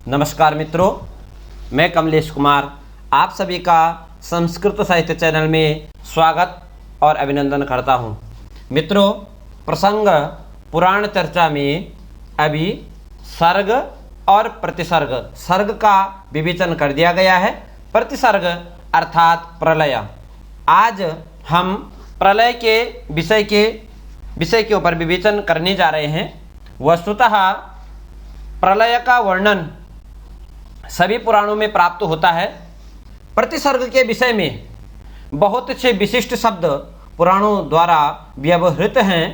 नमस्कार मित्रों, मैं कमलेश कुमार आप सभी का संस्कृत साहित्य चैनल में स्वागत और अभिनंदन करता हूं। मित्रों, प्रसंग पुराण चर्चा में अभी सर्ग और प्रतिसर्ग, सर्ग का विवेचन कर दिया गया है, प्रतिसर्ग अर्थात प्रलय। आज हम प्रलय के विषय के ऊपर विवेचन करने जा रहे हैं। वस्तुतः प्रलय का वर्णन सभी पुराणों में प्राप्त होता है। प्रतिसर्ग के विषय में बहुत से विशिष्ट शब्द पुराणों द्वारा व्यवहृत हैं।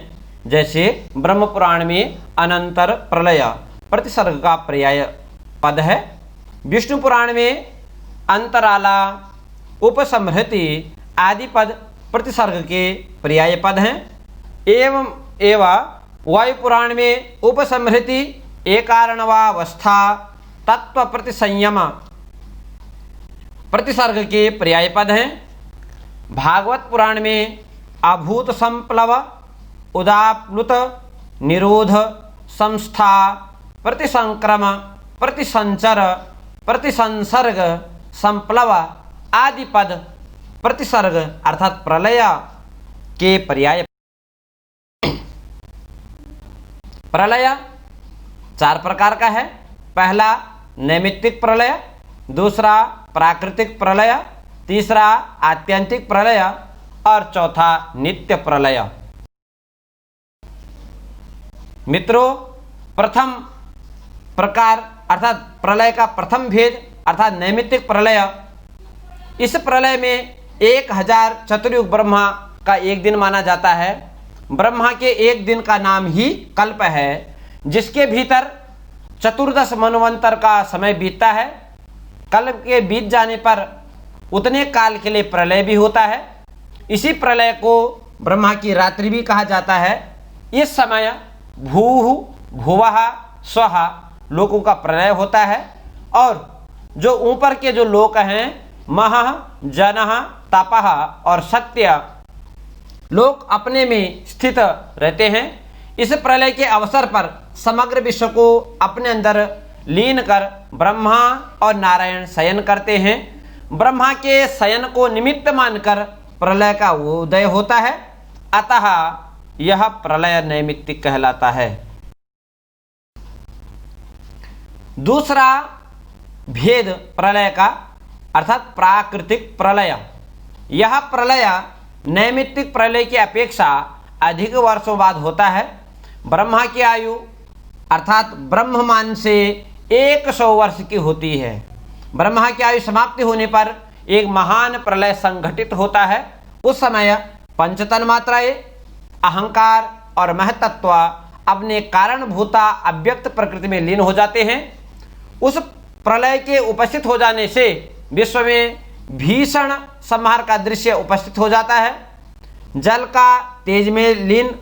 जैसे ब्रह्म पुराण में अनंतर प्रलय प्रतिसर्ग का पर्याय पद है। विष्णु पुराण में अंतराला, उपसंहृति आदि पद प्रतिसर्ग के पर्याय पद हैं। एवं वायु पुराण में उपसंहृति, एकारणवावस्था, तत्व प्रतिसंयम प्रतिसर्ग के पर्याय पद हैं। भागवत पुराण में अभूत संप्लव, उदाप्लुत, निरोध, संस्था, प्रतिसंक्रम, प्रतिसंचर, प्रतिसंसर्ग, संप्लव आदि पद प्रतिसर्ग अर्थात प्रलय के पर्याय। प्रलय 4 प्रकार का है। पहला नैमित्तिक प्रलय, दूसरा प्राकृतिक प्रलय, तीसरा आत्यंतिक प्रलय और चौथा नित्य प्रलय। मित्रों, प्रथम प्रकार अर्थात प्रलय का प्रथम भेद अर्थात नैमित्तिक प्रलय, इस प्रलय में 1000 चतुर्युग ब्रह्मा का एक दिन माना जाता है। ब्रह्मा के एक दिन का नाम ही कल्प है, जिसके भीतर 14 मनवंतर का समय बीतता है। कल्प के बीत जाने पर उतने काल के लिए प्रलय भी होता है। इसी प्रलय को ब्रह्मा की रात्रि भी कहा जाता है। इस समय भूः भुवः स्वः लोकों का प्रलय होता है और जो ऊपर के जो लोक हैं महः, जनः, तपः और सत्य लोक अपने में स्थित रहते हैं। इस प्रलय के अवसर पर समग्र विश्व को अपने अंदर लीन कर ब्रह्मा और नारायण शयन करते हैं। ब्रह्मा के शयन को निमित्त मानकर प्रलय का उदय होता है, अतः यह प्रलय नैमित्तिक कहलाता है। दूसरा भेद प्रलय का अर्थात प्राकृतिक प्रलय। यह प्रलय नैमित्तिक प्रलय की अपेक्षा अधिक वर्षों बाद होता है। ब्रह्मा की आयु अर्थात ब्रह्ममान से 100 वर्ष की होती है। ब्रह्मा की आयु समाप्ति होने पर एक महान प्रलय संघटित होता है। उस समय पंचतन मात्राएं, अहंकार और महतत्व अपने कारणभूता अव्यक्त प्रकृति में लीन हो जाते हैं। उस प्रलय के उपस्थित हो जाने से विश्व में भीषण संहार का दृश्य उपस्थित हो जाता है। जल का तेज में लीन,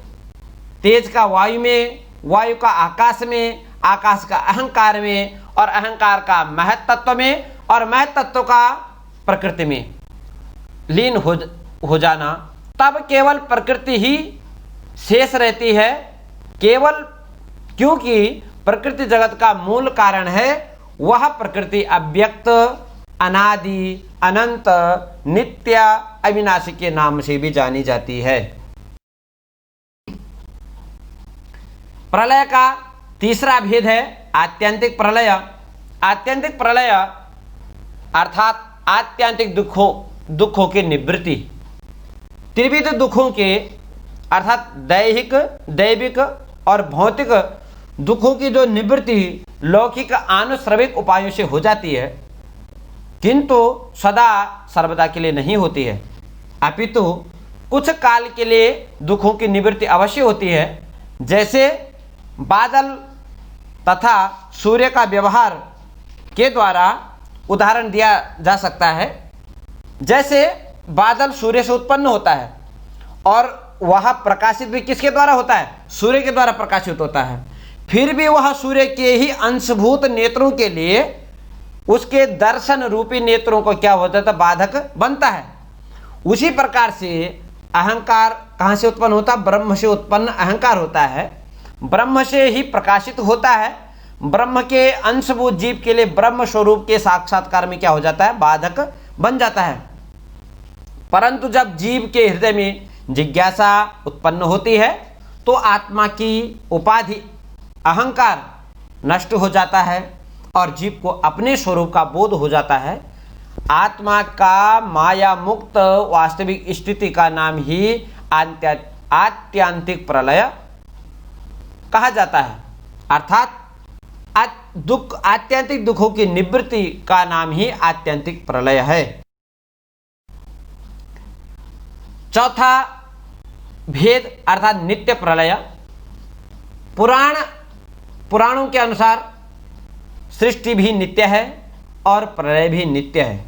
तेज का वायु में, वायु का आकाश में, आकाश का अहंकार में और अहंकार का महत तत्व में और महत तत्व का प्रकृति में लीन हो जाना। तब केवल प्रकृति ही शेष रहती है। केवल क्योंकि प्रकृति जगत का मूल कारण है, वह प्रकृति अव्यक्त, अनादि, अनंत, नित्य, अविनाशी के नाम से भी जानी जाती है। प्रलय का तीसरा भेद है आत्यंतिक प्रलय। आत्यंतिक प्रलय अर्थात आत्यंतिक दुखों की निवृत्ति। त्रिविध दुखों के अर्थात दैहिक, दैविक और भौतिक दुखों की जो निवृत्ति लौकिक आनुश्रविक उपायों से हो जाती है, किंतु सदा सर्वदा के लिए नहीं होती है, अपितु कुछ काल के लिए दुखों की निवृत्ति अवश्य होती है। जैसे बादल तथा सूर्य का व्यवहार के द्वारा उदाहरण दिया जा सकता है। जैसे बादल सूर्य से उत्पन्न होता है और वह प्रकाशित भी किसके द्वारा होता है? सूर्य के द्वारा प्रकाशित होता है। फिर भी वह सूर्य के ही अंशभूत नेत्रों के लिए उसके दर्शन रूपी नेत्रों को क्या होता है? बाधक बनता है। उसी प्रकार से अहंकार कहाँ से उत्पन्न होता? ब्रह्म से उत्पन्न अहंकार होता है। ब्रह्म से ही प्रकाशित होता है। ब्रह्म के अंशभूत जीव के लिए ब्रह्म स्वरूप के साक्षात्कार में क्या हो जाता है, बाधक बन जाता है। परंतु जब जीव के हृदय में जिज्ञासा उत्पन्न होती है तो आत्मा की उपाधि अहंकार नष्ट हो जाता है और जीव को अपने स्वरूप का बोध हो जाता है। आत्मा का माया मुक्त वास्तविक स्थिति का नाम ही आत्यांतिक प्रलय कहा जाता है, अर्थात आत्यंतिक दुखों की निवृत्ति का नाम ही आत्यंतिक प्रलय है। चौथा भेद अर्थात नित्य प्रलय। पुराणों के अनुसार सृष्टि भी नित्य है और प्रलय भी नित्य है।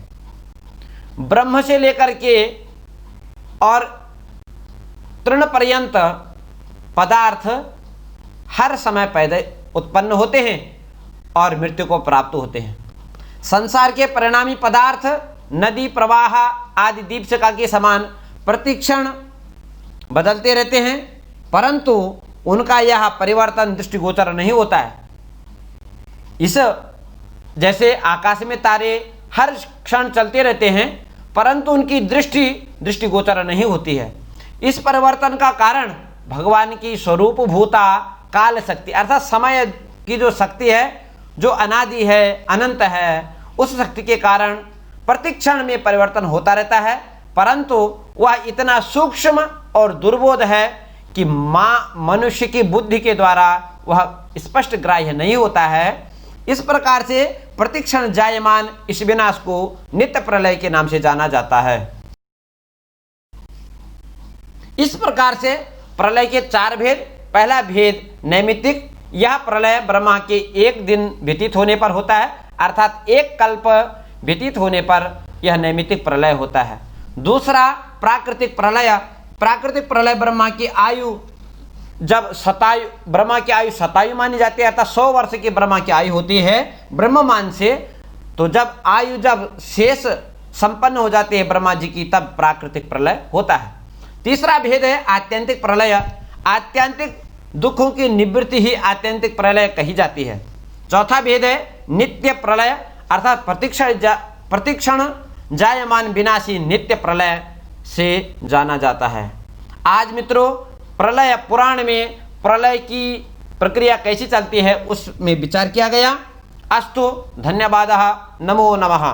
ब्रह्म से लेकर के और तृण पर्यंत पदार्थ हर समय पैदा उत्पन्न होते हैं और मृत्यु को प्राप्त होते हैं। संसार के परिणामी पदार्थ नदी प्रवाह आदि दीपशिखा के समान प्रतिक्षण बदलते रहते हैं, परंतु उनका यह परिवर्तन दृष्टिगोचर नहीं होता है। इस जैसे आकाश में तारे हर क्षण चलते रहते हैं, परंतु उनकी दृष्टिगोचर नहीं होती है। इस परिवर्तन का कारण भगवान की स्वरूप भूता काल शक्ति अर्थात समय की जो शक्ति है, जो अनादि है, अनंत है, उस शक्ति के कारण प्रतिक्षण में परिवर्तन होता रहता है, परंतु वह इतना सूक्ष्म और दुर्बोध है कि मनुष्य की बुद्धि के द्वारा वह स्पष्ट ग्राह्य नहीं होता है। इस प्रकार से प्रतिक्षण जायमान इस विनाश को नित्य प्रलय के नाम से जाना जाता है। इस प्रकार से प्रलय के चार भेद। पहला भेद नैमित्तिक, यह प्रलय ब्रह्मा के एक दिन व्यतीत होने पर होता है, अर्थात एक कल्प व्यतीत होने पर यह नैमित्तिक प्रलय होता है। दूसरा प्राकृतिक प्रलय। प्राकृतिक प्रलय ब्रह्मा की आयु जब ब्रह्मा की आयु शतायु मानी जाती है, अर्थात 100 वर्ष की ब्रह्मा की आयु होती है ब्रह्ममान से, तो जब शेष संपन्न हो जाती है ब्रह्मा जी की, तब प्राकृतिक प्रलय होता है। तीसरा भेद है आत्यंतिक प्रलय। आत्यंतिक दुखों की निवृत्ति ही आत्यंतिक प्रलय कही जाती है। चौथा भेद है नित्य प्रलय, अर्थात प्रतिक्षण जायमान विनाशी नित्य प्रलय से जाना जाता है। आज मित्रों प्रलय पुराण में प्रलय की प्रक्रिया कैसी चलती है उसमें विचार किया गया। अस्तु, धन्यवादः, नमो नमः।